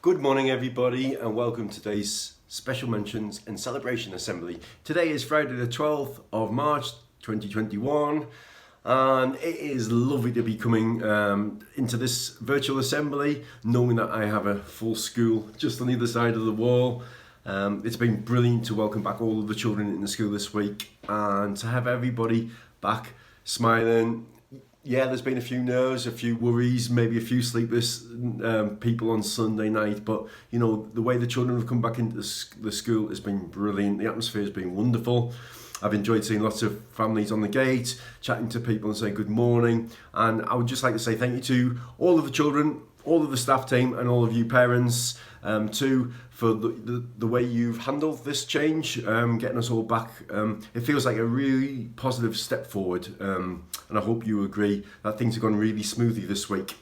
Good morning, everybody, and welcome to today's Special Mentions and Celebration Assembly. Today is Friday the 12th of March 2021, and it is lovely to be coming into this virtual assembly, knowing that I have a full school just on the other side of the wall. It's been brilliant to welcome back all of the children in the school this week and to have everybody back smiling. Yeah, there's been a few nerves, a few worries, maybe a few sleepless people on Sunday night, but you know, the way the children have come back into the school has been brilliant. The atmosphere has been wonderful. I've enjoyed seeing lots of families on the gate, chatting to people and saying good morning. And I would just like to say thank you to all of the children, all of the staff team and all of you parents too, for the way you've handled this change, getting us all back. It feels like a really positive step forward, and I hope you agree that things have gone really smoothly this week.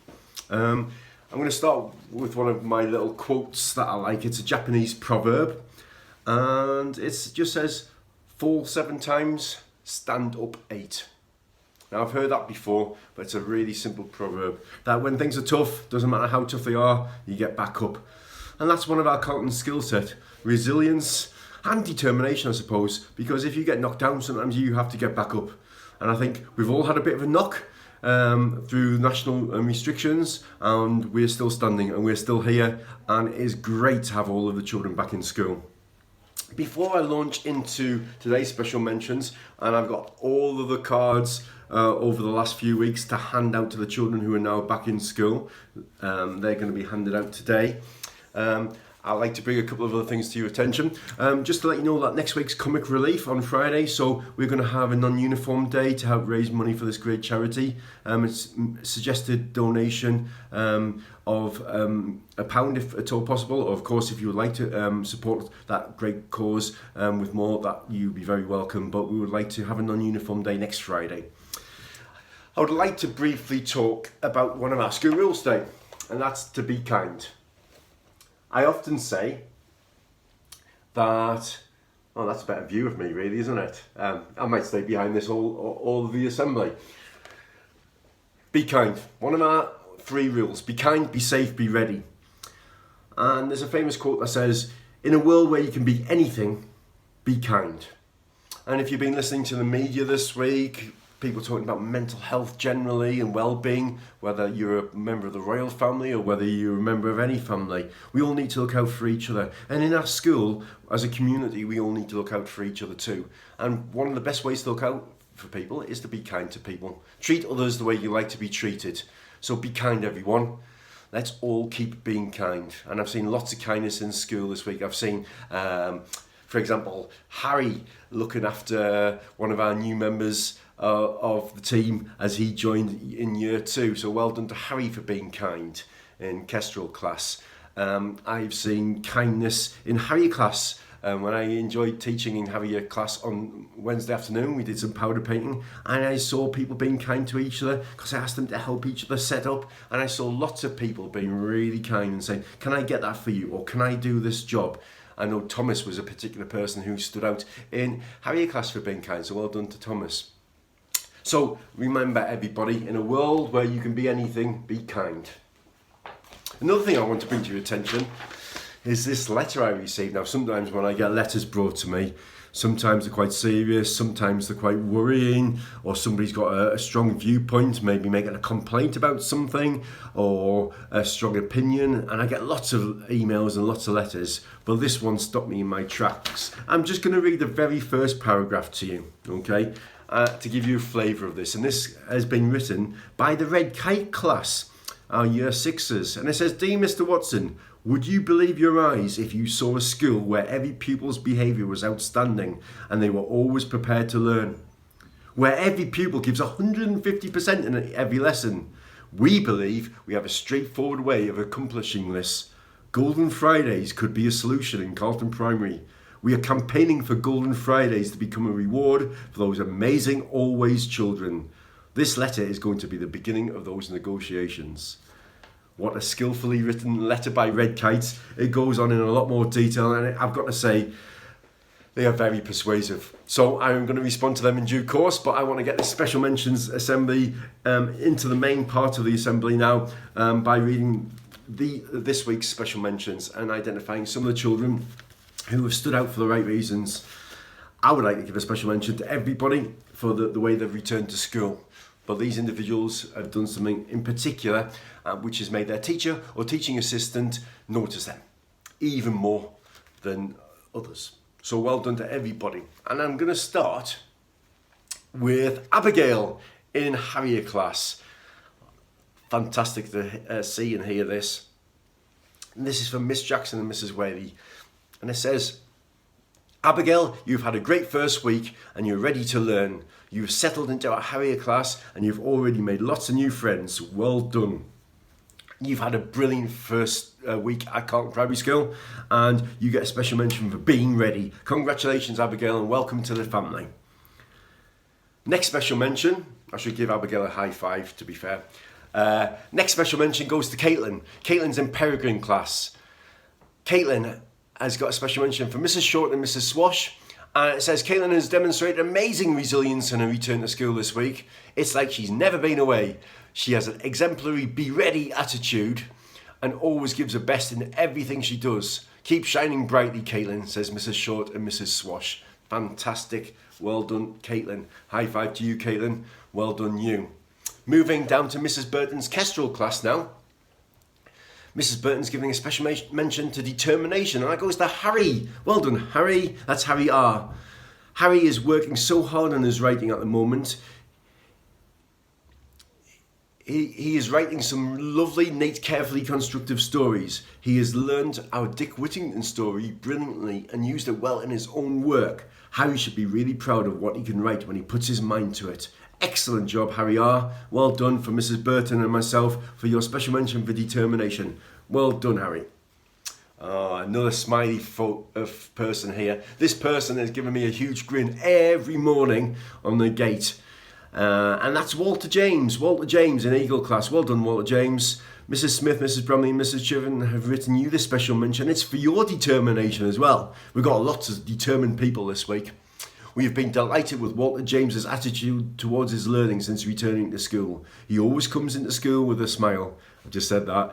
I'm going to start with one of my little quotes that I like. It's a Japanese proverb, and it just says, "Fall 7 times, stand up 8." Now, I've heard that before, but it's a really simple proverb that when things are tough, doesn't matter how tough they are, you get back up. And that's one of our Carlton skill set, resilience and determination, I suppose, because if you get knocked down, sometimes you have to get back up. And I think we've all had a bit of a knock through national restrictions, and we're still standing and we're still here, and it is great to have all of the children back in school. Before I launch into today's special mentions, and I've got all of the cards over the last few weeks to hand out to the children who are now back in school. They're going to be handed out today. I'd like to bring a couple of other things to your attention. Just to let you know that next week's Comic Relief on Friday, so we're going to have a non-uniform day to help raise money for this great charity. It's suggested donation of £1 if at all possible, or of course if you would like to support that great cause with more, that you'd be very welcome, but we would like to have a non-uniform day next Friday. I would like to briefly talk about one of our school rules today, and that's to be kind. I often say that, oh, that's a better view of me really, isn't it? I might stay behind this all of the assembly. Be kind. One of our 3 rules: be kind, be safe, be ready. And there's a famous quote that says, "In a world where you can be anything, be kind." And if you've been listening to the media this week, people talking about mental health generally and well-being, whether you're a member of the royal family or whether you're a member of any family, we all need to look out for each other. And in our school, as a community, we all need to look out for each other too. And one of the best ways to look out for people is to be kind to people. Treat others the way you like to be treated. So be kind, everyone. Let's all keep being kind. And I've seen lots of kindness in school this week. I've seen, for example, Harry looking after one of our new members of the team as he joined in year 2. So well done to Harry for being kind in Kestrel class. I've seen kindness in Harrier class. When I enjoyed teaching in Harrier class on Wednesday afternoon, we did some powder painting, and I saw people being kind to each other because I asked them to help each other set up, and I saw lots of people being really kind and saying, "Can I get that for you?" or "Can I do this job?" I know Thomas was a particular person who stood out in Harrier class for being kind, so well done to Thomas. So remember, everybody, in a world where you can be anything, be kind. Another thing I want to bring to your attention is this letter I received. Now, sometimes when I get letters brought to me, sometimes they're quite serious, sometimes they're quite worrying, or somebody's got a strong viewpoint, maybe making a complaint about something, or a strong opinion, and I get lots of emails and lots of letters, but this one stopped me in my tracks. I'm just going to read the very first paragraph to you, okay? To give you a flavour of this, and this has been written by the Red Kite class, our year 6s, and it says, "Dear Mr. Watson, would you believe your eyes if you saw a school where every pupil's behaviour was outstanding and they were always prepared to learn? Where every pupil gives 150% in every lesson? We believe we have a straightforward way of accomplishing this. Golden Fridays could be a solution in Carlton Primary. We are campaigning for Golden Fridays to become a reward for those amazing always children. This letter is going to be the beginning of those negotiations." What a skillfully written letter by Red Kites. It goes on in a lot more detail, and I've got to say, they are very persuasive. So I'm going to respond to them in due course, but I want to get this special mentions assembly into the main part of the assembly now by reading this week's special mentions and identifying some of the children who have stood out for the right reasons. I would like to give a special mention to everybody for the way they've returned to school. But these individuals have done something in particular which has made their teacher or teaching assistant notice them even more than others. So well done to everybody. And I'm going to start with Abigail in Harrier class. Fantastic to see and hear this. And this is from Miss Jackson and Mrs. Whaley. And it says, Abigail, you've had a great first week and you're ready to learn. You've settled into our Harrier class and you've already made lots of new friends. Well done. You've had a brilliant first week at Carlton Primary School and you get a special mention for being ready. Congratulations, Abigail, and welcome to the family. Next special mention, I should give Abigail a high five to be fair. Next special mention goes to Caitlin. Caitlin's in Peregrine class. Caitlin has got a special mention for Mrs. Short and Mrs. Swash. And it says, Caitlin has demonstrated amazing resilience in her return to school this week. It's like she's never been away. She has an exemplary be ready attitude and always gives her best in everything she does. Keep shining brightly, Caitlin, says Mrs. Short and Mrs. Swash. Fantastic. Well done, Caitlin. High five to you, Caitlin. Well done, you. Moving down to Mrs. Burton's Kestrel class now. Mrs. Burton's giving a special mention to determination, and that goes to Harry. Well done, Harry. That's Harry R. Harry is working so hard on his writing at the moment. He is writing some lovely, neat, carefully constructive stories. He has learned our Dick Whittington story brilliantly and used it well in his own work. Harry should be really proud of what he can write when he puts his mind to it. Excellent job, Harry R. Well done for Mrs. Burton and myself for your special mention for determination. Well done, Harry. Another smiley person here. This person has given me a huge grin every morning on the gate. And that's Walter James. Walter James in Eagle class. Well done, Walter James. Mrs. Smith, Mrs. Bromley and Mrs. Chiven have written you this special mention. It's for your determination as well. We've got lots of determined people this week. We have been delighted with Walter James's attitude towards his learning since returning to school. He always comes into school with a smile. I've just said that.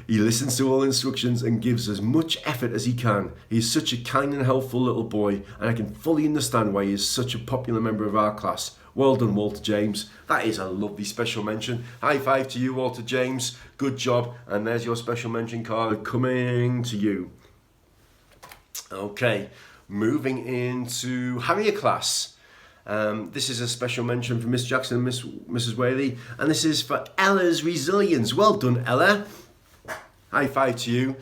He listens to all instructions and gives as much effort as he can. He is such a kind and helpful little boy, and I can fully understand why he is such a popular member of our class. Well done, Walter James. That is a lovely special mention. High five to you, Walter James. Good job. And there's your special mention card coming to you. Okay. Moving into Harrier class. This is a special mention from Miss Jackson and Mrs. Whaley. And this is for Ella's resilience. Well done, Ella. High five to you.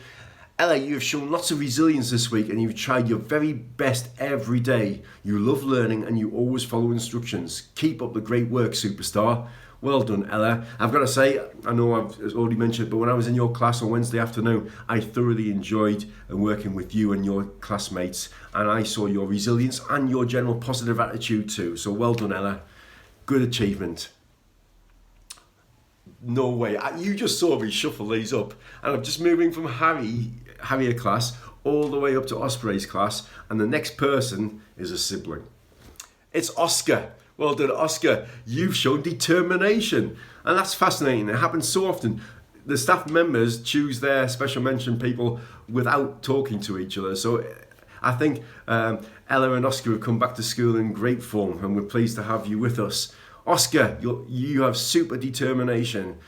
Ella, you have shown lots of resilience this week and you've tried your very best every day. You love learning and you always follow instructions. Keep up the great work, superstar. Well done, Ella. I've got to say, I know I've already mentioned, but when I was in your class on Wednesday afternoon, I thoroughly enjoyed working with you and your classmates, and I saw your resilience and your general positive attitude too. So well done, Ella. Good achievement. No way. You just saw me shuffle these up, and I'm just moving from Harrier class all the way up to Osprey's class, and the next person is a sibling. It's Oscar. Well done, Oscar. You've shown determination. And that's fascinating. It happens so often. The staff members choose their special mention people without talking to each other. So I think Ella and Oscar have come back to school in great form, and we're pleased to have you with us. Oscar, you have super determination.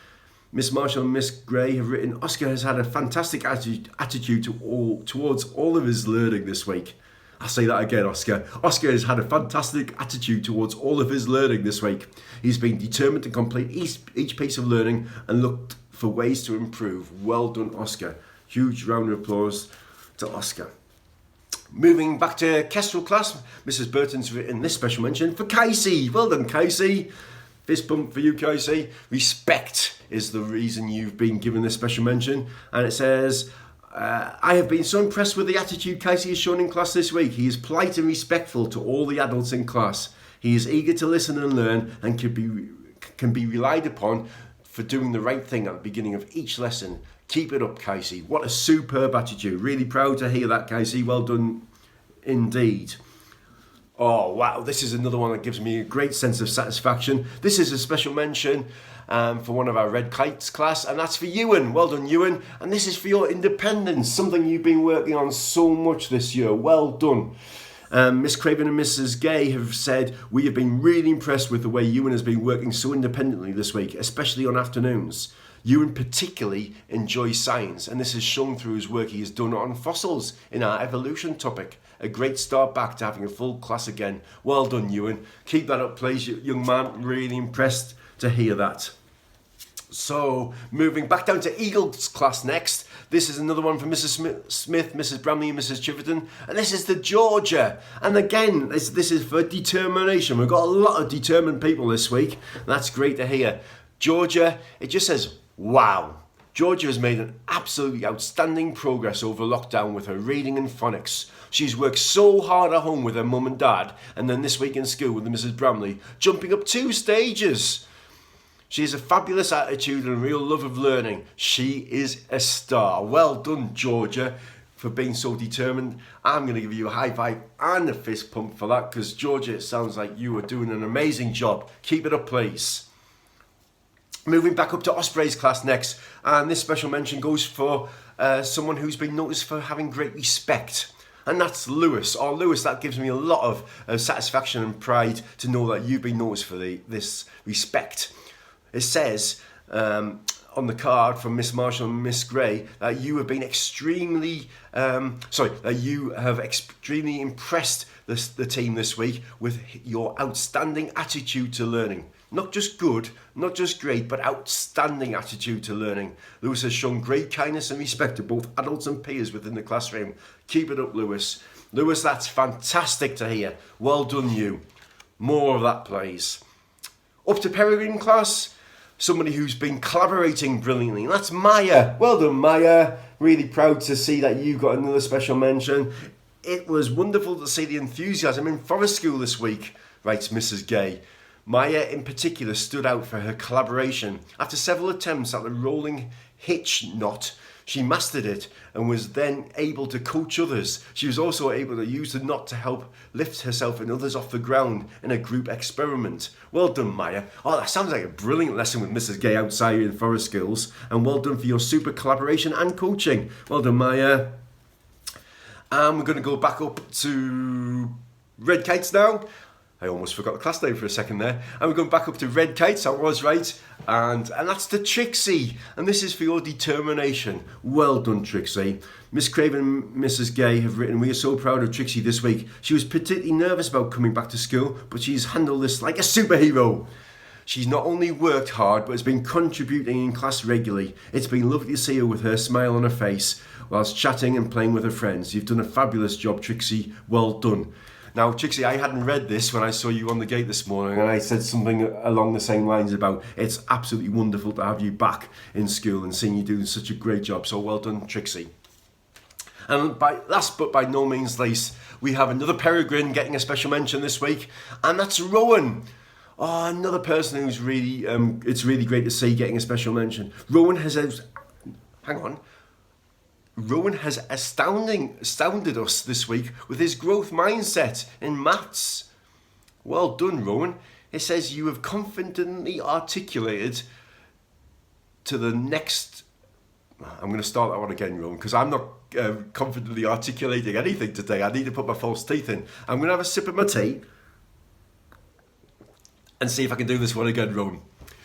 Miss Marshall and Miss Gray have written, Oscar has had a fantastic attitude towards all of his learning this week. I'll say that again, Oscar. Oscar has had a fantastic attitude towards all of his learning this week. He's been determined to complete each piece of learning and looked for ways to improve. Well done, Oscar. Huge round of applause to Oscar. Moving back to Kestrel class, Mrs. Burton's written this special mention for Casey. Well done, Casey. Fist bump for you, Casey. Respect is the reason you've been given this special mention. And it says, I have been so impressed with the attitude Casey has shown in class this week. He is polite and respectful to all the adults in class. He is eager to listen and learn and can be relied upon for doing the right thing at the beginning of each lesson. Keep it up, Casey. What a superb attitude. Really proud to hear that, Casey. Well done indeed. Oh, wow. This is another one that gives me a great sense of satisfaction. This is a special mention for one of our Red Kites class, and that's for Ewan. Well done, Ewan. And this is for your independence, something you've been working on so much this year. Well done. Miss Craven and Mrs. Gay have said, we have been really impressed with the way Ewan has been working so independently this week, especially on afternoons. Ewan particularly enjoys science, and this is shown through his work he has done on fossils in our evolution topic. A great start back to having a full class again. Well done, Ewan. Keep that up, please, young man. Really impressed to hear that. So, moving back down to Eagles class next. This is another one from Mrs. Smith, Mrs. Bramley and Mrs. Chiverton. And this is the Georgia. And again, this is for determination. We've got a lot of determined people this week. That's great to hear. Georgia, it just says, wow. Georgia has made an absolutely outstanding progress over lockdown with her reading and phonics. She's worked so hard at home with her mum and dad, and then this week in school with Mrs. Bramley, jumping up 2 stages. She has a fabulous attitude and a real love of learning. She is a star. Well done, Georgia, for being so determined. I'm going to give you a high five and a fist pump for that, because Georgia, it sounds like you are doing an amazing job. Keep it up, please. Moving back up to Osprey's class next, and this special mention goes for someone who's been noticed for having great respect. And that's Lewis. Oh, Lewis, that gives me a lot of satisfaction and pride to know that you've been noticed for this respect. It says on the card from Miss Marshall and Miss Gray that you have been extremely impressed the team this week with your outstanding attitude to learning. Not just good, not just great, but outstanding attitude to learning. Lewis has shown great kindness and respect to both adults and peers within the classroom. Keep it up, Lewis. Lewis, that's fantastic to hear. Well done, you. More of that, please. Up to Peregrine class. Somebody who's been collaborating brilliantly. That's Maya. Well done, Maya. Really proud to see that you got another special mention. It was wonderful to see the enthusiasm in Forest School this week, writes Mrs. Gay. Maya in particular stood out for her collaboration. After several attempts at the rolling hitch knot, she mastered it and was then able to coach others. She was also able to use the knot to help lift herself and others off the ground in a group experiment. Well done, Maya. Oh, that sounds like a brilliant lesson with Mrs. Gay outside in Forest Skills. And well done for your super collaboration and coaching. Well done, Maya. And we're going to go back up to Red Kites now. I almost forgot the class name for a second there. And we're going back up to Red Kites, I was right. And that's the Trixie. And this is for your determination. Well done, Trixie. Miss Craven and Mrs. Gay have written, we are so proud of Trixie this week. She was particularly nervous about coming back to school, but she's handled this like a superhero. She's not only worked hard, but has been contributing in class regularly. It's been lovely to see her with her smile on her face, whilst chatting and playing with her friends. You've done a fabulous job, Trixie. Well done. Now, Trixie, I hadn't read this when I saw you on the gate this morning, and I said something along the same lines about it's absolutely wonderful to have you back in school and seeing you doing such a great job. So well done, Trixie. And last but by no means least, we have another Peregrine getting a special mention this week, and that's Rowan. Oh, another person who's really, it's really great to see getting a special mention. Rowan has astounded us this week with his growth mindset in maths. Well done, Rowan. It says you have confidently articulated to the next... I'm going to start that one again, Rowan, because I'm not confidently articulating anything today. I need to put my false teeth in. I'm going to have a sip of my tea and see if I can do this one again, Rowan.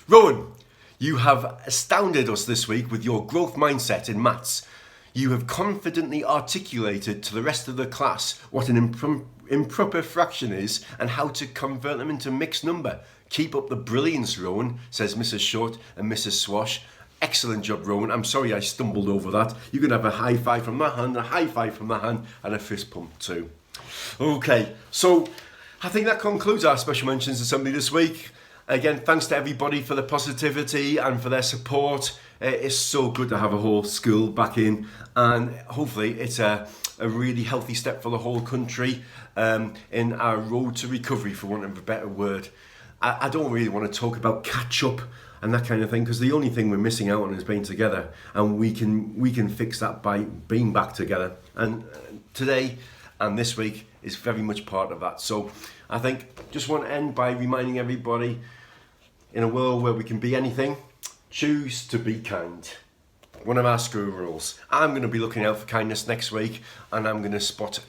Rowan, you have astounded us this week with your growth mindset in maths. You have confidently articulated to the rest of the class what an improper fraction is and how to convert them into mixed number. Keep up the brilliance, Rowan, says Mrs. Short and Mrs. Swash. Excellent job, Rowan. I'm sorry I stumbled over that. You can have a high five from my hand, a high five from my hand, and a fist pump too. Okay, so I think that concludes our Special Mentions Assembly this week. Again, thanks to everybody for the positivity and for their support. It's so good to have a whole school back in, and hopefully it's a really healthy step for the whole country in our road to recovery, for want of a better word. I don't really want to talk about catch up and that kind of thing, because the only thing we're missing out on is being together, and we can fix that by being back together. And today and this week is very much part of that. So I think just want to end by reminding everybody, in a world where we can be anything, choose to be kind. One of our school rules. I'm going to be looking out for kindness next week, and I'm going to spot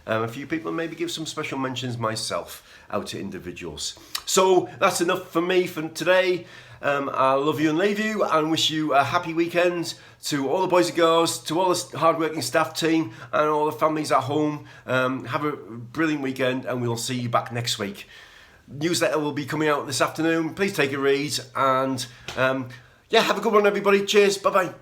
a few people and maybe give some special mentions myself out to individuals. So that's enough for me for today. I love you and leave you, and wish you a happy weekend. To all the boys and girls, to all the hard-working staff team, and all the families at home. Have a brilliant weekend, and we'll see you back next week. Newsletter will be coming out this afternoon. Please take a read, and yeah, have a good one, everybody. Cheers. Bye bye.